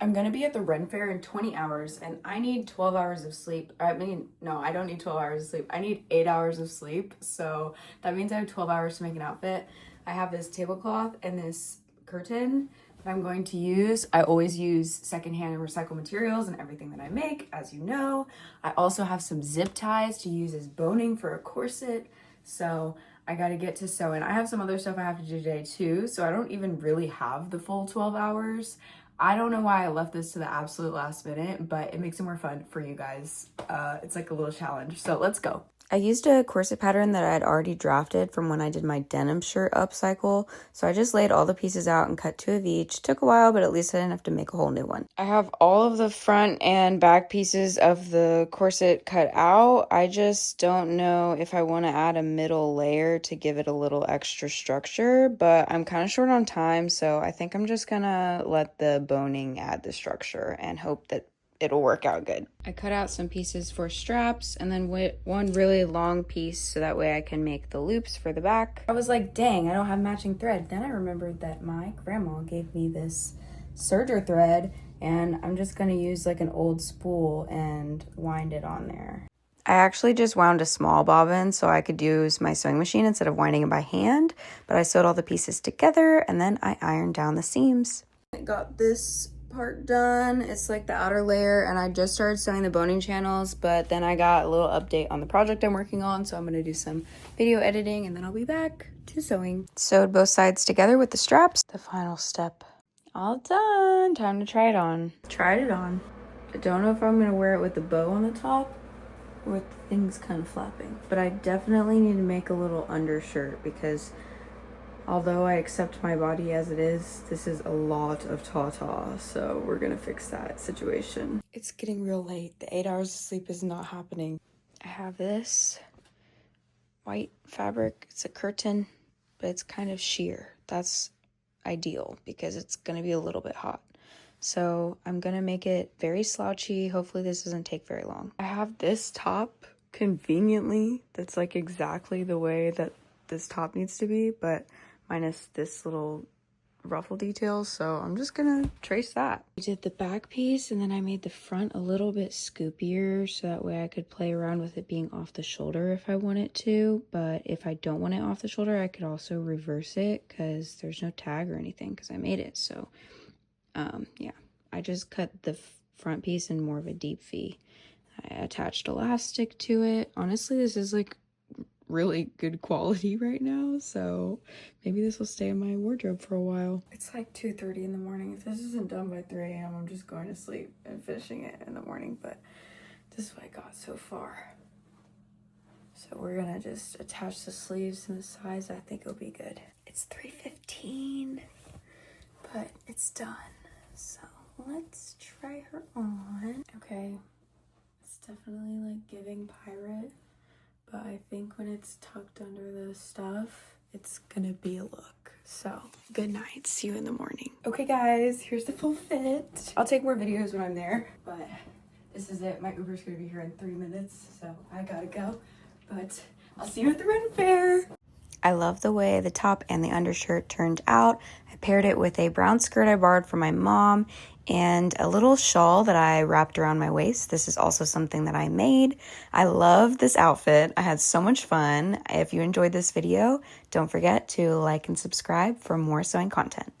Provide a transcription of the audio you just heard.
I'm gonna be at the Ren Fair in 20 hours and I need 12 hours of sleep. I mean, no, I don't need 12 hours of sleep. I need 8 hours of sleep. So that means I have 12 hours to make an outfit. I have this tablecloth and this curtain that I'm going to use. I always use secondhand and recycled materials in everything that I make, as you know. I also have some zip ties to use as boning for a corset. So I gotta get to sewing. I have some other stuff I have to do today too, so I don't even really have the full 12 hours. I don't know why I left this to the absolute last minute, but it makes it more fun for you guys. It's like a little challenge, so let's go. I used a corset pattern that I had already drafted from when I did my denim shirt upcycle, so I just laid all the pieces out and cut 2 of each. Took a while, but at least I didn't have to make a whole new one. I have all of the front and back pieces of the corset cut out. I just don't know if I want to add a middle layer to give it a little extra structure, but I'm kind of short on time, so I think I'm just gonna let the boning add the structure and hope that it'll work out good. I cut out some pieces for straps and then one really long piece so that way I can make the loops for the back. I was like, dang, I don't have matching thread. Then I remembered that my grandma gave me this serger thread and I'm just gonna use like an old spool and wind it on there. I actually just wound a small bobbin so I could use my sewing machine instead of winding it by hand, but I sewed all the pieces together and then I ironed down the seams. I got this part done. It's like the outer layer and I just started sewing the boning channels, but then I got a little update on the project I'm working on, so I'm going to do some video editing and then I'll be back to sewing. Sewed both sides together with the straps. The final step. All done. Time to try it on. Tried it on. I don't know if I'm going to wear it with the bow on the top or with things kind of flapping, but I definitely need to make a little undershirt because although I accept my body as it is, this is a lot of ta-ta, so we're gonna fix that situation. It's getting real late. The 8 hours of sleep is not happening. I have this white fabric. It's a curtain, but it's kind of sheer. That's ideal because it's gonna be a little bit hot. So I'm gonna make it very slouchy. Hopefully this doesn't take very long. I have this top conveniently that's like exactly the way that this top needs to be, but minus this little ruffle detail, so I'm just gonna trace that. I did the back piece and then I made the front a little bit scoopier so that way I could play around with it being off the shoulder if I wanted to, but if I don't want it off the shoulder I could also reverse it because there's no tag or anything because I made it. So yeah, I just cut the front piece in more of a deep V. I attached elastic to it. Honestly, this is like really good quality right now, so maybe this will stay in my wardrobe for a while. It's like 2:30 in the morning. If this isn't done by 3 a.m. I'm just going to sleep and finishing it in the morning, but this is what I got so far. So we're gonna just attach the sleeves and the sides. I think it'll be good. It's 3:15, but it's done. So let's try her on. Okay, it's definitely like giving pirate, but I think when it's tucked under the stuff, it's gonna be a look. So good night, see you in the morning. Okay guys, here's the full fit. I'll take more videos when I'm there, but this is it. My Uber's gonna be here in 3 minutes, so I gotta go. But I'll see you at the Ren Fair. I love the way the top and the undershirt turned out. I paired it with a brown skirt I borrowed from my mom and a little shawl that I wrapped around my waist. This is also something that I made. I love this outfit. I had so much fun. If you enjoyed this video, don't forget to like and subscribe for more sewing content.